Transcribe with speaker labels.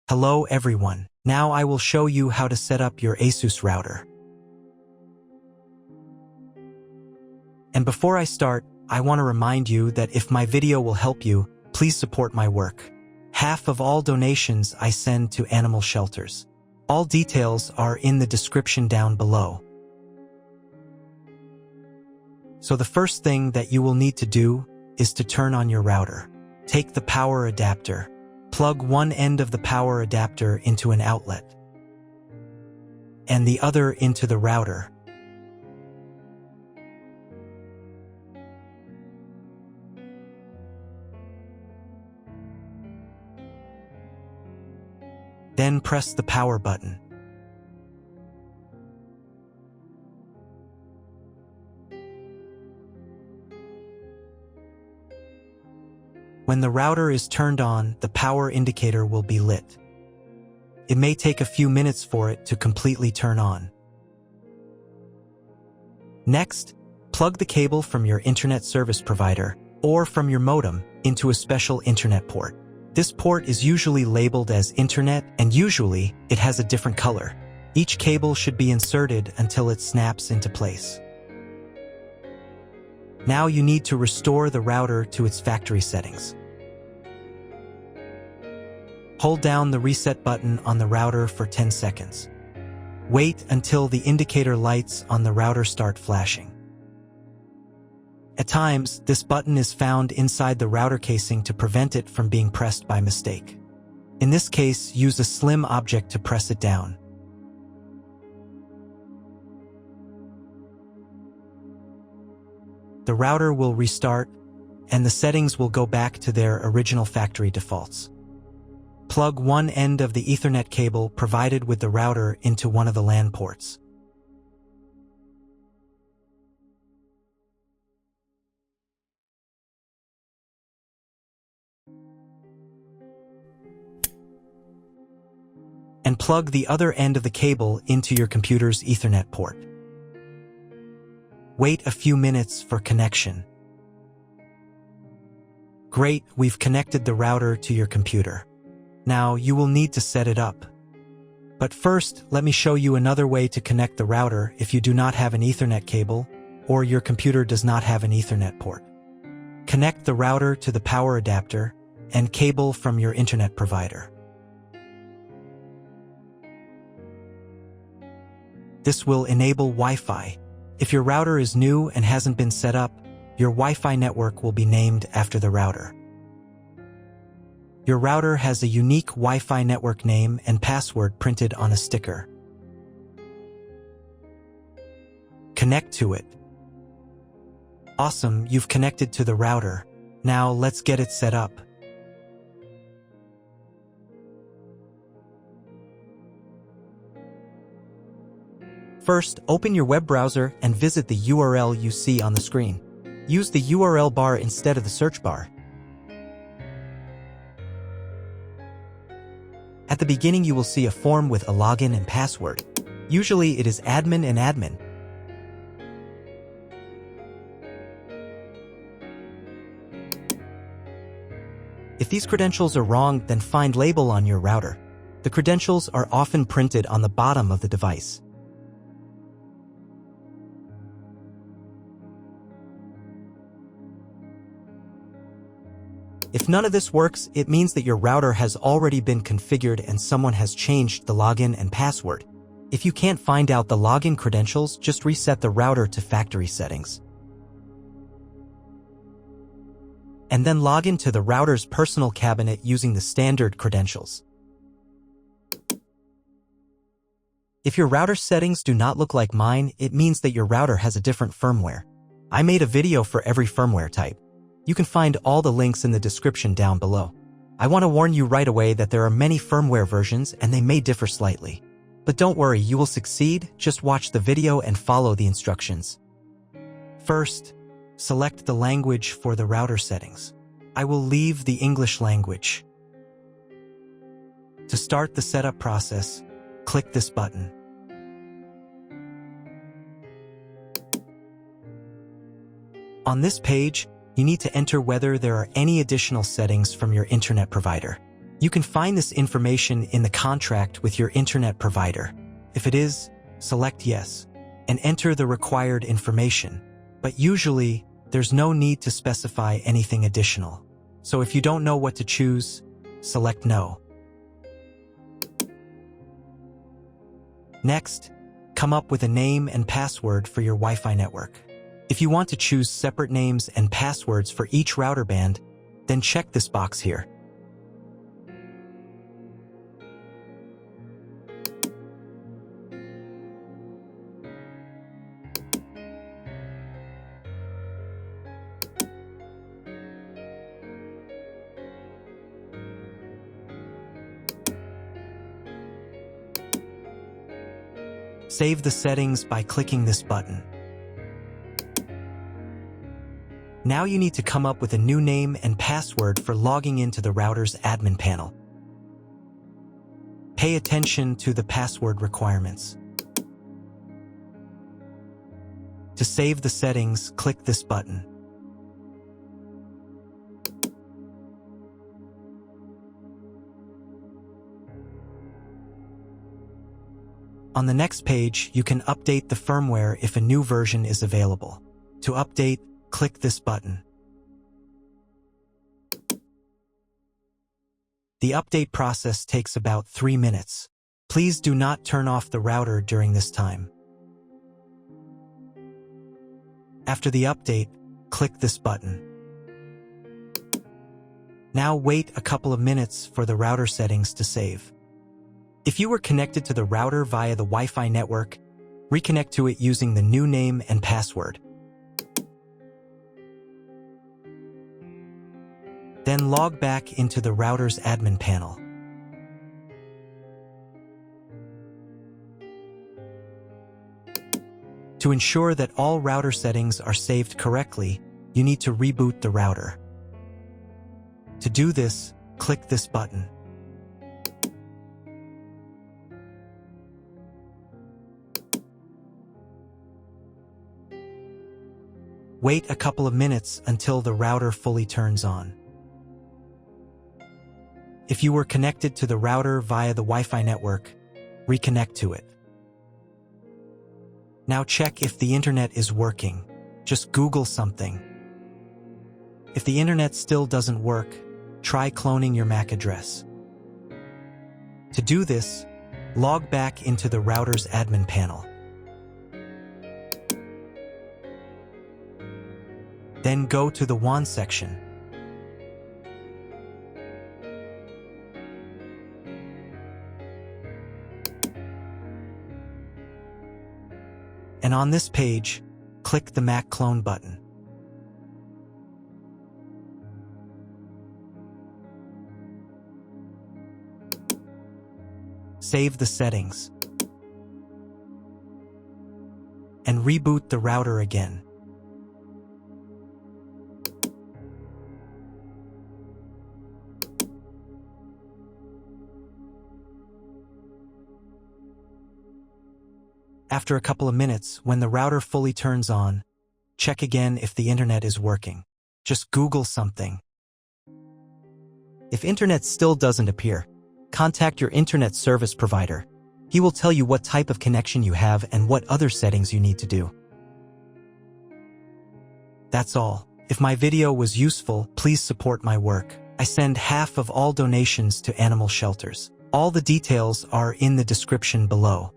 Speaker 1: Hello everyone. Now I will show you how to set up your ASUS router. And before I start, I want to remind you that if my video will help you, please support my work. Half of all donations I send to animal shelters. All details are in the description down below. So the first thing that you will need to do is to turn on your router. Take the power adapter. Plug one end of the power adapter into an outlet and the other into the router. Then press the power button. When the router is turned on, the power indicator will be lit. It may take a few minutes for it to completely turn on. Next, plug the cable from your internet service provider or from your modem into a special internet port. This port is usually labeled as Internet, and usually it has a different color. Each cable should be inserted until it snaps into place. Now you need to restore the router to its factory settings. Hold down the reset button on the router for 10 seconds. Wait until the indicator lights on the router start flashing. At times, this button is found inside the router casing to prevent it from being pressed by mistake. In this case, use a slim object to press it down. The router will restart, and the settings will go back to their original factory defaults. Plug one end of the Ethernet cable provided with the router into one of the LAN ports. And plug the other end of the cable into your computer's Ethernet port. Wait a few minutes for connection. Great, we've connected the router to your computer. Now you will need to set it up. But first, let me show you another way to connect the router if you do not have an Ethernet cable or your computer does not have an Ethernet port. Connect the router to the power adapter and cable from your internet provider. This will enable Wi-Fi. If your router is new and hasn't been set up, your Wi-Fi network will be named after the router. Your router has a unique Wi-Fi network name and password printed on a sticker. Connect to it. Awesome, you've connected to the router. Now let's get it set up. First, open your web browser and visit the URL you see on the screen. Use the URL bar instead of the search bar. At the beginning, you will see a form with a login and password. Usually, it is admin and admin. If these credentials are wrong, then find label on your router. The credentials are often printed on the bottom of the device. If none of this works, it means that your router has already been configured and someone has changed the login and password. If you can't find out the login credentials, just reset the router to factory settings. And then log into the router's personal cabinet using the standard credentials. If your router settings do not look like mine, it means that your router has a different firmware. I made a video for every firmware type. You can find all the links in the description down below. I want to warn you right away that there are many firmware versions and they may differ slightly. But don't worry, you will succeed. Just watch the video and follow the instructions. First, select the language for the router settings. I will leave the English language. To start the setup process, click this button. On this page, you need to enter whether there are any additional settings from your internet provider. You can find this information in the contract with your internet provider. If it is, select Yes and enter the required information. But usually, there's no need to specify anything additional. So if you don't know what to choose, select No. Next, come up with a name and password for your Wi-Fi network. If you want to choose separate names and passwords for each router band, then check this box here. Save the settings by clicking this button. Now you need to come up with a new name and password for logging into the router's admin panel. Pay attention to the password requirements. To save the settings, click this button. On the next page, you can update the firmware if a new version is available. To update, click this button. The update process takes about 3 minutes. Please do not turn off the router during this time. After the update, click this button. Now wait a couple of minutes for the router settings to save. If you were connected to the router via the Wi-Fi network, reconnect to it using the new name and password. Then log back into the router's admin panel. To ensure that all router settings are saved correctly, you need to reboot the router. To do this, click this button. Wait a couple of minutes until the router fully turns on. If you were connected to the router via the Wi-Fi network, reconnect to it. Now check if the internet is working. Just Google something. If the internet still doesn't work, try cloning your MAC address. To do this, log back into the router's admin panel. Then go to the WAN section. And on this page, click the MAC clone button. Save the settings. And reboot the router again. After a couple of minutes, when the router fully turns on, check again if the internet is working. Just Google something. If internet still doesn't appear, contact your internet service provider. He will tell you what type of connection you have and what other settings you need to do. That's all. If my video was useful, please support my work. I send half of all donations to animal shelters. All the details are in the description below.